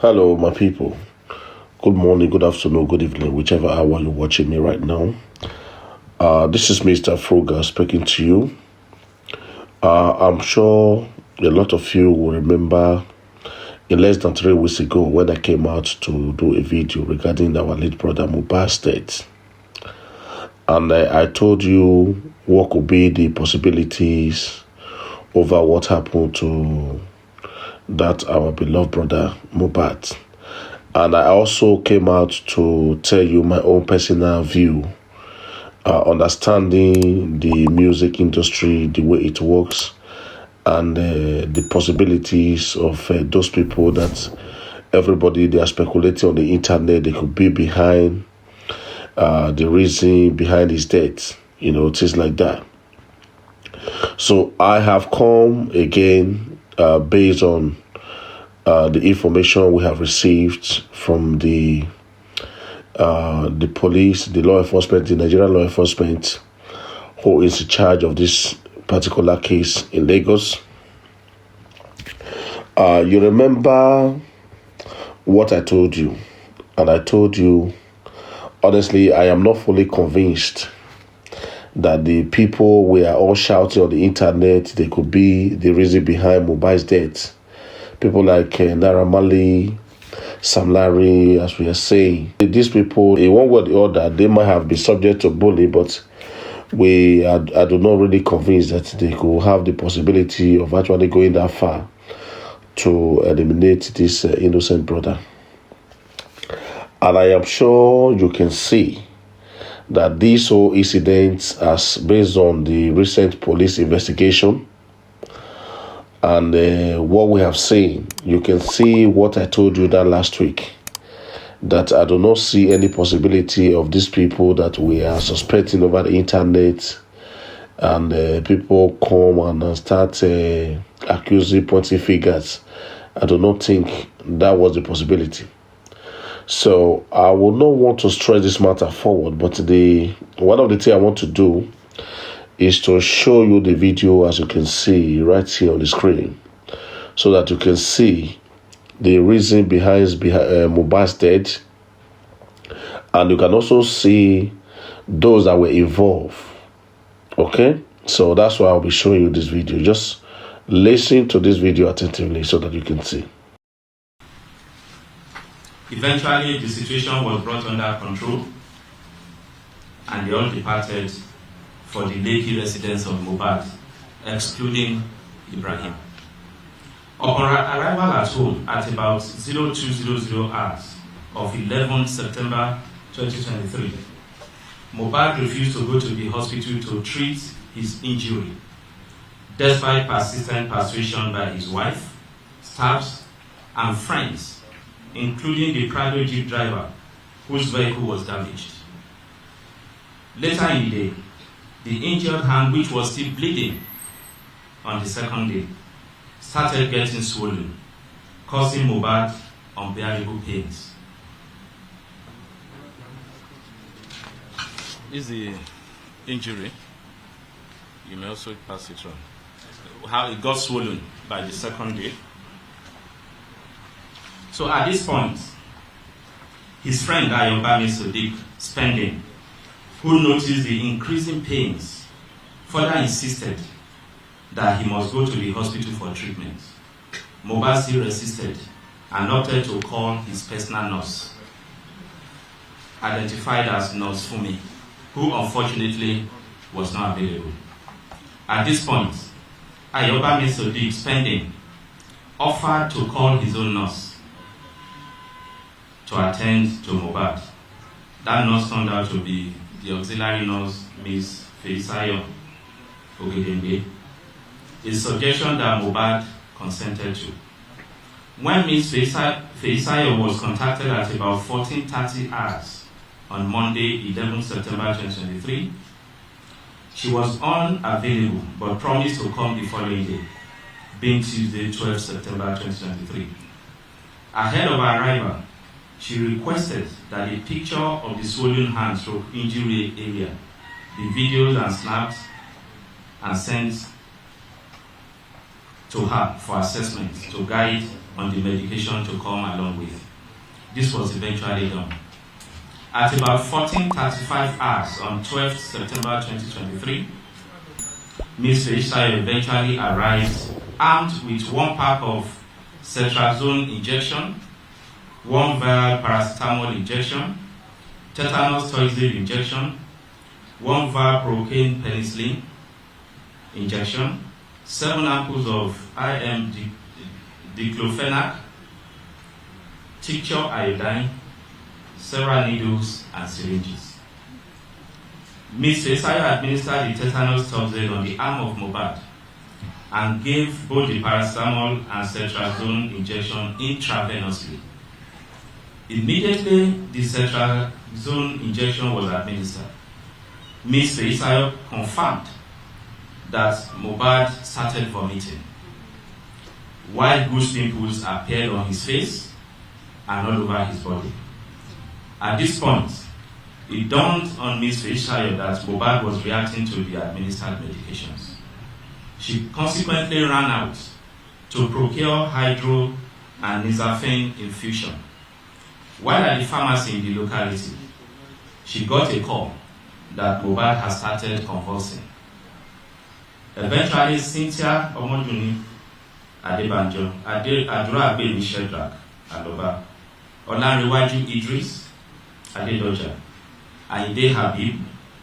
Hello, my people. Good morning, good afternoon, good evening, whichever hour you're watching me right now. This is Mr. Frugal speaking to you. I'm sure a lot of you will remember in less than 3 weeks ago when I came out to do a video regarding our late brother Mohbad state. And I told you what could be the possibilities over what happened to that our beloved brother Mohbad. And I also came out to tell you my own personal view, understanding the music industry, the way it works, and the possibilities of those people that everybody, they are speculating on the internet, they could be behind the reason behind his death, things like that. So I have come again based on the information we have received from the police, the law enforcement, the Nigerian law enforcement, who is in charge of this particular case in Lagos. You remember what I told you, and I told you, honestly, I am not fully convinced that the people we are all shouting on the internet, they could be the reason behind Mohbad's death. People like Naira Marley, Sam Larry, as we are saying. These people, in one way or the other, they might have been subject to bullying, but I do not really convinced that they could have the possibility of actually going that far to eliminate this innocent brother. And I am sure you can see that this whole incident, as based on the recent police investigation and what we have seen, you can see what I told you that last week, that I do not see any possibility of these people that we are suspecting over the internet, and people come and start accusing, pointing fingers. I do not think that was the possibility. So I will not want to stress this matter forward, but one of the things I want to do is to show you the video, as you can see right here on the screen, so that you can see the reason behind Mohbad's death, and you can also see those that were involved. Okay, so that's why I'll be showing you this video. Just listen to this video attentively so that you can see. Eventually, the situation was brought under control, and they all departed for the Lekki residence of Mohbad, excluding Ibrahim. Upon arrival at home at about 0200 hours of 11 September 2023, Mohbad refused to go to the hospital to treat his injury, despite persistent persuasion by his wife, staffs, and friends, including the private jeep driver whose vehicle was damaged. Later in the day, the injured hand, which was still bleeding on the second day, started getting swollen, causing Mohbad unbearable pains. Is the injury? You may also pass it on. How it got swollen by the second day. So at this point, his friend Ayobami Sodiq Spending, who noticed the increasing pains, further insisted that he must go to the hospital for treatment. Mohbad still resisted and opted to call his personal nurse, identified as Nurse Fumi, who unfortunately was not available. At this point, Ayobami Sodiq Spending offered to call his own nurse to attend to Mohbad. That nurse turned out to be the auxiliary nurse, Ms. Feisayo Ogedengbe, a suggestion that Mohbad consented to. When Ms. Feisayo was contacted at about 14:30 hours on Monday, 11 September 2023, she was unavailable but promised to come the following day, being Tuesday, 12 September 2023. Ahead of her arrival, she requested that a picture of the swollen hand stroke injury area be videoed and snapped and sent to her for assessment to guide on the medication to come along with. This was eventually done. At about 14:35 hours on 12th September 2023, Ms. Feyisayo eventually arrived armed with one pack of cetrazone injection, one vial paracetamol injection, tetanus toxoid injection, one vial procaine penicillin injection, 7 ampoules of IM diclofenac, tincture iodine, several needles and syringes. Ms. Feyisayo administered the tetanus toxoid on the arm of Mohbad and gave both the paracetamol and cetrazone injection intravenously. Immediately the cetrazone injection was administered, Ms. Feyisayo confirmed that Mohbad started vomiting, while goose pimples appeared on his face and all over his body. At this point, it dawned on Ms. Feyisayo that Mohbad was reacting to the administered medications. She consequently ran out to procure hydro and nizafene infusion. While at the pharmacy in the locality, she got a call that Mohbad had started convulsing. Eventually, Cynthia Omoduni Adebanjo, Adura Agbemi Shedrack Aloba, Olanrewaju Idris Adedoja, Aide Habib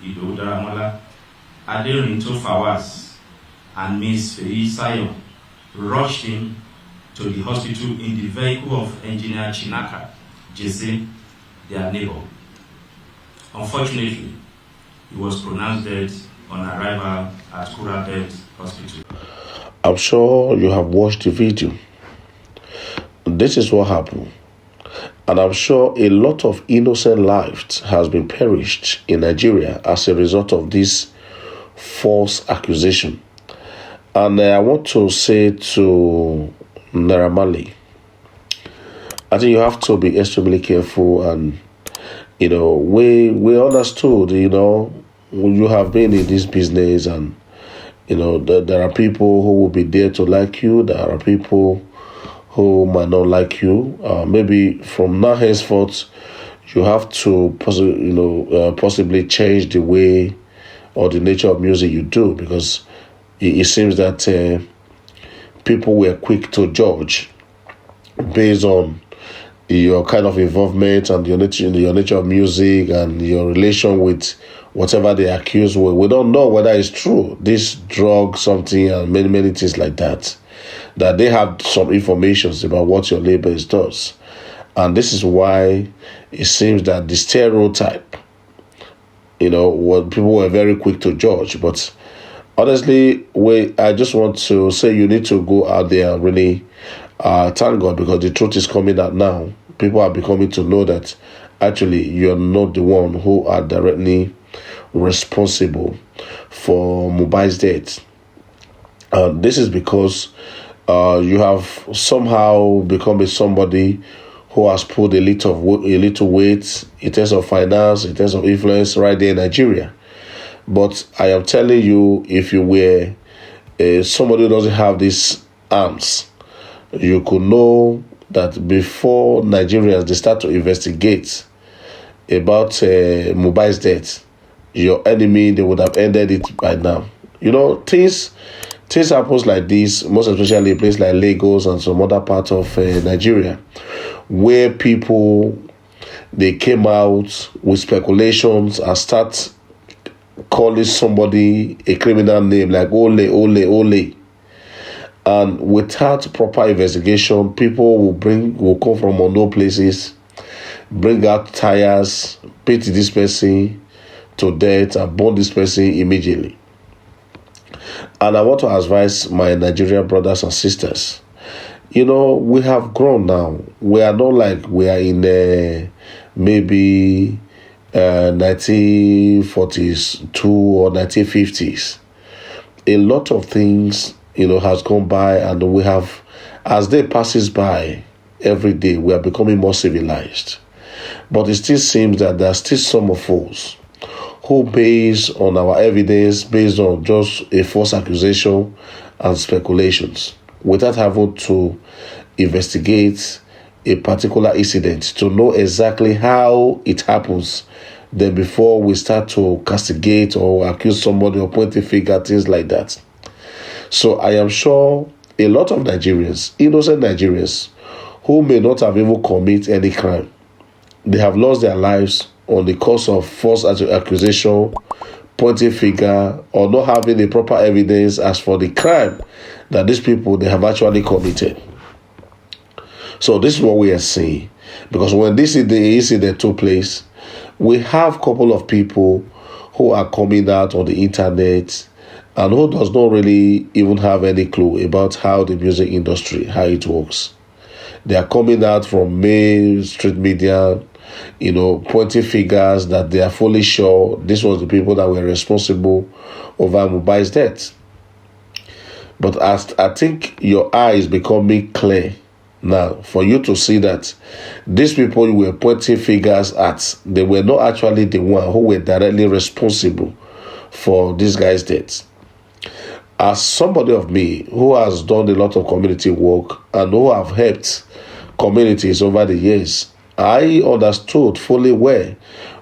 Ido Daramola, Aderinto Fawaz, and Ms. Feyisayo rushed him to the hospital in the vehicle of Engineer Chinaka Jesse, their neighbor. Unfortunately, he was pronounced dead on arrival at Kurabed Hospital. I'm sure you have watched the video. This is what happened. And I'm sure a lot of innocent lives has been perished in Nigeria as a result of this false accusation. And I want to say to Naira Marley, I think you have to be extremely careful. And, we understood, you have been in this business, and, there are people who will be there to like you. There are people who might not like you. Maybe from now henceforth, you have to possibly change the way or the nature of music you do, because it seems that people were quick to judge based on your kind of involvement and your nature of music and your relation with whatever they accuse. We don't know whether it's true, this drug, something, and many things like that, that they have some information about what your label does. And this is why it seems that the stereotype, what people were very quick to judge. But honestly, I just want to say you need to go out there and really thank God, because the truth is coming out now. People are becoming to know that actually you're not the one who are directly responsible for Mohbad's death. This is because you have somehow become somebody who has put a little weight in terms of finance, in terms of influence right there in Nigeria. But I am telling you, if you were somebody who doesn't have these arms, you could know that before Nigerians they start to investigate about Mohbad's death, your enemy, they would have ended it by now. Things happens like this, most especially in places like Lagos and some other parts of Nigeria, where people, they came out with speculations and start calling somebody a criminal name like Ole. And without proper investigation, people will come from unknown places, bring out tires, beat this person to death, and burn this person immediately. And I want to advise my Nigerian brothers and sisters, we have grown now. We are not like we are in maybe 1942 or 1950s. A lot of things, has gone by, and we have, as day passes by, every day we are becoming more civilized. But it still seems that there are still some of us who, based on our evidence, based on just a false accusation and speculations, without having to investigate a particular incident to know exactly how it happens. Then before we start to castigate or accuse somebody or point a finger, things like that. So I am sure a lot of Nigerians, innocent Nigerians, who may not have even committed any crime, they have lost their lives on the cause of false accusation, pointing finger, or not having the proper evidence as for the crime that these people they have actually committed. So this is what we are seeing. Because when this incident took place, we have a couple of people who are coming out on the internet and who does not really even have any clue about how the music industry, how it works. They are coming out from main street media, pointing fingers that they are fully sure this was the people that were responsible over Mohbad's death. But as I think your eye is becoming clear now for you to see that these people you were pointing fingers at, they were not actually the one who were directly responsible for this guy's death. As somebody of me who has done a lot of community work and who have helped communities over the years, I understood fully well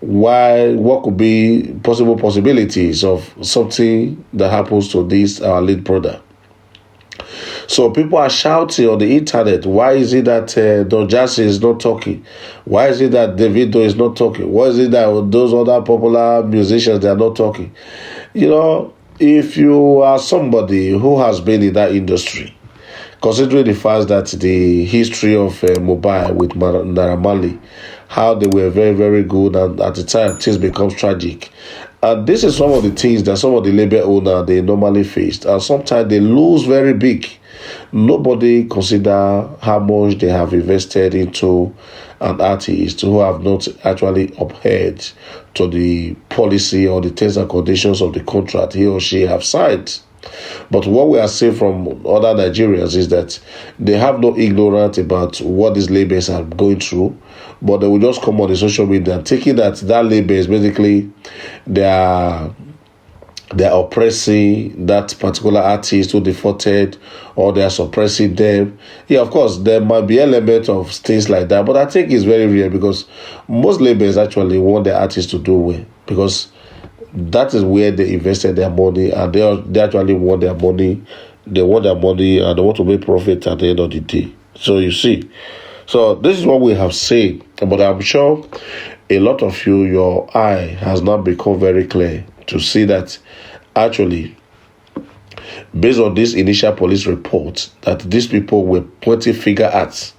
what could be possible possibilities of something that happens to this our late brother. So people are shouting on the internet, why is it that Don Jazzy is not talking? Why is it that Davido is not talking? Why is it that those other popular musicians, they are not talking? If you are somebody who has been in that industry, considering the fact that the history of Mohbad with Naira Marley, how they were very, very good, and at the time things become tragic. And this is some of the things that some of the label owners, they normally faced. And sometimes they lose very big. Nobody consider how much they have invested into an artist who have not actually upheld to the policy or the terms and conditions of the contract he or she have signed. But what we are seeing from other Nigerians is that they have no ignorance about what these labels are going through, but they will just come on the social media and thinking that label is basically they are oppressing that particular artist who defaulted, or they are suppressing them. Yeah, of course, there might be elements of things like that, but I think it's very real because most labels actually want the artists to do well because that is where they invested their money, and they actually want their money. They want their money and they want to make profit at the end of the day. So you see, so this is what we have said, but I'm sure a lot of you, your eye has now become very clear to see that actually, based on this initial police report, that these people were pointing finger at,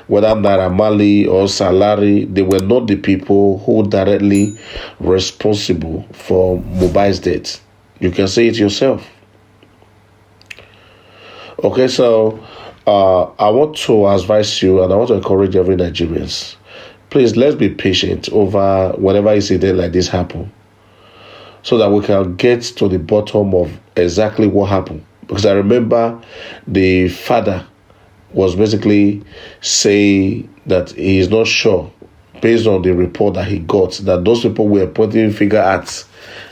whether Naira Marley or Salary, they were not the people who directly responsible for Mohbad's death. You can say it yourself. Okay, so I want to advise you and I want to encourage every Nigerians. Please, let's be patient over whenever incident like this happen, so that we can get to the bottom of exactly what happened. Because I remember the father was basically saying that he is not sure, based on the report that he got, that those people were pointing finger at,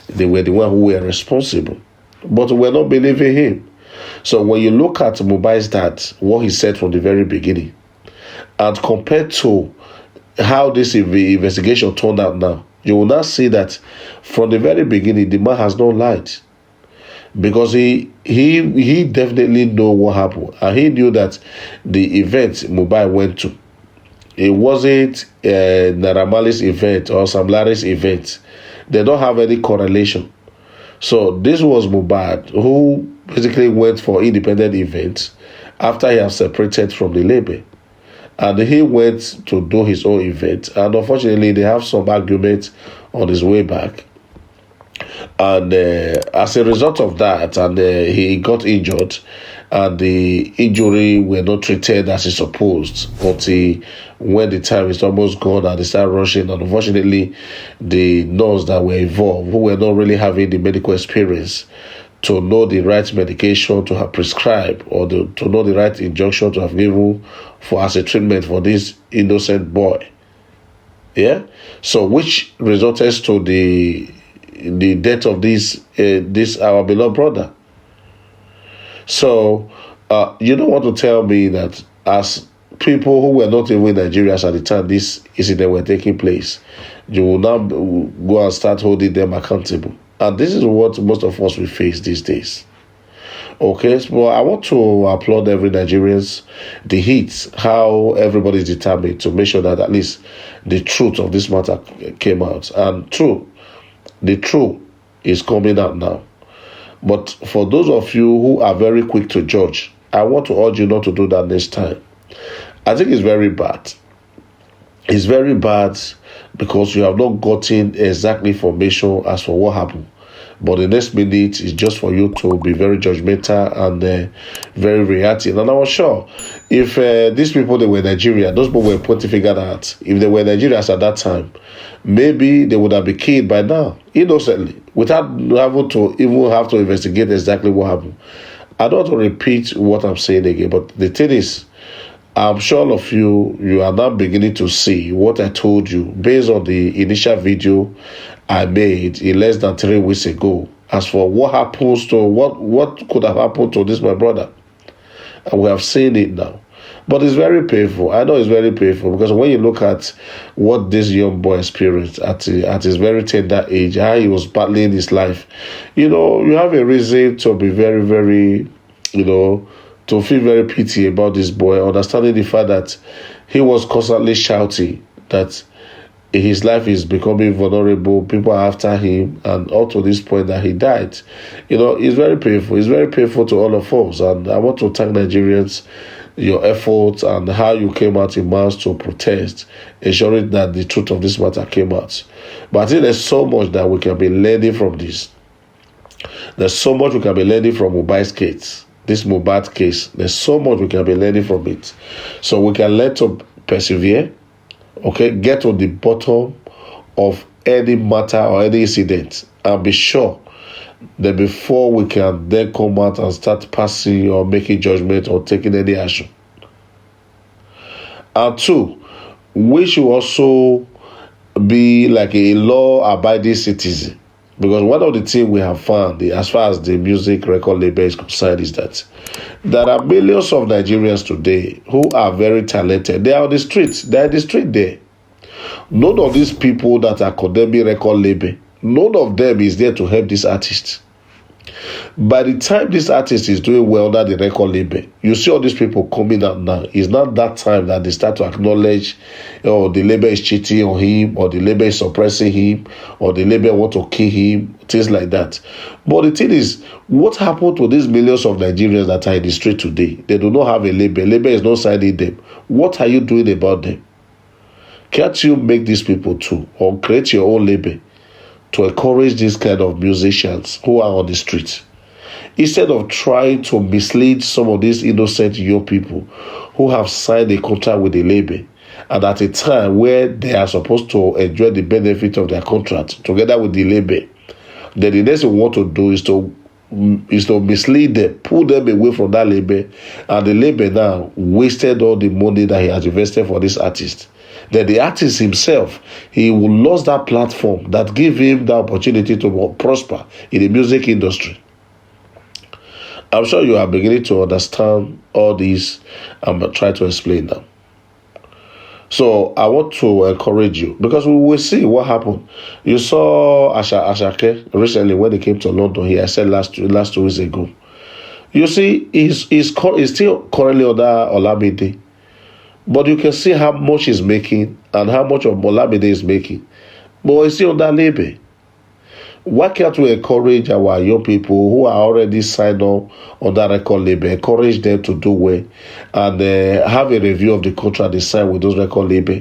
they were the one who were responsible. But we're not believing him. So when you look at Mohbad's dad, what he said from the very beginning, and compared to how this investigation turned out now, you will now see that from the very beginning, the man has not lied. Because he definitely know what happened. And he knew that the event Mohbad went to, it wasn't Naira Marley's event or Sam Larry's event. They don't have any correlation. So this was Mohbad who basically went for independent events after he had separated from the label. And he went to do his own event. And unfortunately, they have some argument on his way back. And as a result of that, and he got injured, and the injury were not treated as it's supposed until when the time is almost gone and they start rushing. And unfortunately, the nurses that were involved, who were not really having the medical experience to know the right medication to have prescribed, or to know the right injection to have given for as a treatment for this innocent boy. Yeah, so which resulted to the death of this our beloved brother. So You don't want to tell me that as people who were not even Nigerians at the time this incident were taking place, you will now go and start holding them accountable. And this is what most of us will face these days. Okay, so I want to applaud every Nigerians, the heat, how everybody is determined to make sure that at least the truth of this matter came out. And the truth is coming out now. But for those of you who are very quick to judge, I want to urge you not to do that next time. I think it's very bad. It's very bad because you have not gotten exact information as for what happened. But the next minute is just for you to be very judgmental and very reactive. And I was sure if these people, they were Nigerian, those people were pointing fingers at, if they were Nigerians at that time, maybe they would have been killed by now, innocently, without having to even have to investigate exactly what happened. I don't want to repeat what I'm saying again, but the thing is, I'm sure all of you are now beginning to see what I told you based on the initial video I made in less than 3 weeks ago. As for what happens to what could have happened to this my brother, and we have seen it now. But it's very painful. I know it's very painful because when you look at what this young boy experienced at his very tender age, how he was battling his life, you have a reason to be very, very, to feel very pity about this boy, understanding the fact that he was constantly shouting that his life is becoming vulnerable, people are after him, and up to this point that he died. It's very painful. It's very painful to all of us, and I want to thank Nigerians, your efforts and how you came out in mass to protest, ensuring that the truth of this matter came out. But I think there's so much that we can be learning from this. There's so much we can be learning from Mohbad's case. This Mohbad case, there's so much we can be learning from it. So we can learn to persevere, okay, get to the bottom of any matter or any incident and be sure that before we can then come out and start passing or making judgment or taking any action. And 2, we should also be like a law-abiding citizen. Because one of the things we have found, as far as the music record label is concerned, is that there are millions of Nigerians today who are very talented. They are on the streets. They are in the street there. None of these people that are condemning record label, none of them is there to help this artist. By the time this artist is doing well under the record label, you see all these people coming out now. It's not that time that they start to acknowledge, the label is cheating on him, or the label is suppressing him, or the label want to kill him, things like that. But the thing is, what happened to these millions of Nigerians that are in the street today? They do not have a label. Label is not signing them. What are you doing about them? Can't you make these people too, or create your own label to encourage these kind of musicians who are on the street, instead of trying to mislead some of these innocent young people who have signed a contract with the label, and at a time where they are supposed to enjoy the benefit of their contract together with the label, then the next thing we want to do is to mislead them, pull them away from that label, and the label now wasted all the money that he has invested for this artist. Then the artist himself, he will lose that platform that gave him the opportunity to prosper in the music industry. I'm sure you are beginning to understand all this. I'm going to try to explain them. So I want to encourage you, because we will see what happened. You saw Ashake recently when he came to London here. I said last 2 weeks ago. You see, he's still currently under Olamide. But you can see how much he's making and how much of Olamide is making. But he's still on that label. Why can't we encourage our young people who are already signed on that record label, encourage them to do well and have a review of the contract they sign with those record label,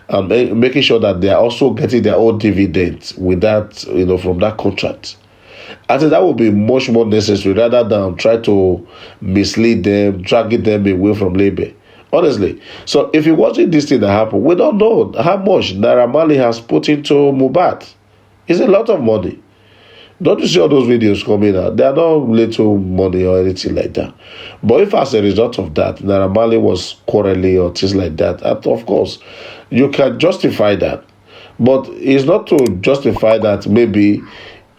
and making sure that they are also getting their own dividends with that, from that contract? I think that would be much more necessary rather than try to mislead them, dragging them away from label. Honestly. So if you're watching this thing that happened, we don't know how much Naira Marley has put into Mohbad. It's a lot of money. Don't you see all those videos coming out? They are not little money or anything like that. But if as a result of that, Naira Marley was quarreling or things like that, of course, you can justify that. But it's not to justify that maybe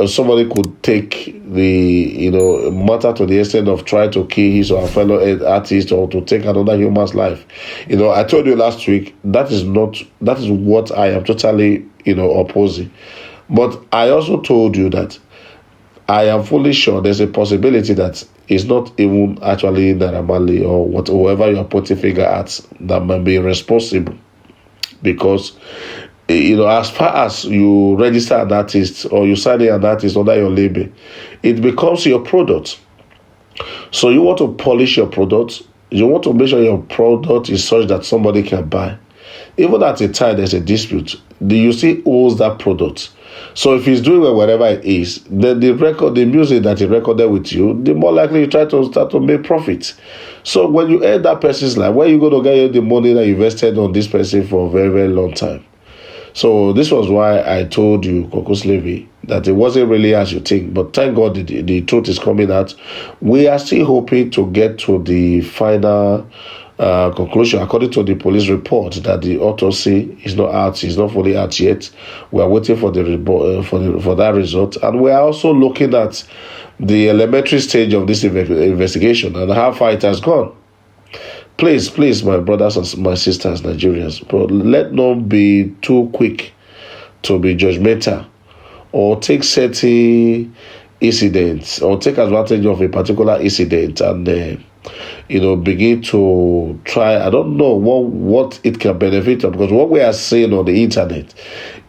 somebody could take the matter to the extent of trying to kill his or her fellow artist or to take another human's life. I told you last week that is what I am totally opposing. But I also told you that I am fully sure there's a possibility that it's not even actually Naira Marley or whoever you are putting finger at that might be responsible, because as far as you register an artist or you sign an artist under your label, it becomes your product. So you want to polish your product. You want to make sure your product is such that somebody can buy. Even at a time there's a dispute, you still owns that product. So if he's doing well wherever it is, then the music that he recorded with you, the more likely you try to start to make profit. So when you end that person's life, where you going to get the money that you invested on this person for a very, very long time? So this was why I told you, Cocos Levy, that it wasn't really as you think. But thank God the truth is coming out. We are still hoping to get to the final conclusion. According to the police report, that the autopsy is not out, is not fully out yet. We are waiting for the for that result, and we are also looking at the elementary stage of this investigation and how far it has gone. Please, my brothers and my sisters, Nigerians, but let not be too quick to be judgmental or take certain incidents or take advantage of a particular incident and begin to try. I don't know what it can benefit, because what we are seeing on the internet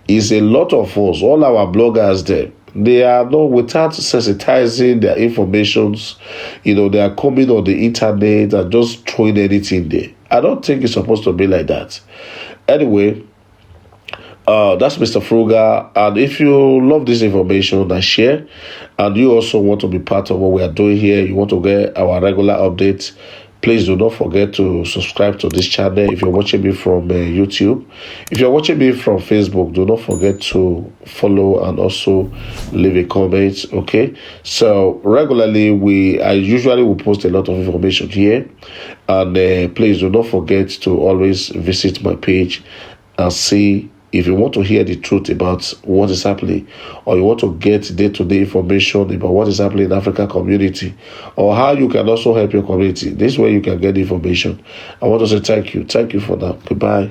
is a lot of us, all our bloggers there, they are not, without sensitizing their informations, they are coming on the internet and just throwing anything there. I don't think it's supposed to be like that. Anyway, that's Mr. Frugal. And if you love this information, then share. And you also want to be part of what we are doing here, you want to get our regular updates, please do not forget to subscribe to this channel if you're watching me from YouTube. If you're watching me from Facebook, do not forget to follow and also leave a comment, okay? So regularly, I usually will post a lot of information here. And please do not forget to always visit my page and see if you want to hear the truth about what is happening, or you want to get day-to-day information about what is happening in the African community, or how you can also help your community, this way you can get the information. I want to say thank you. Thank you for that. Goodbye.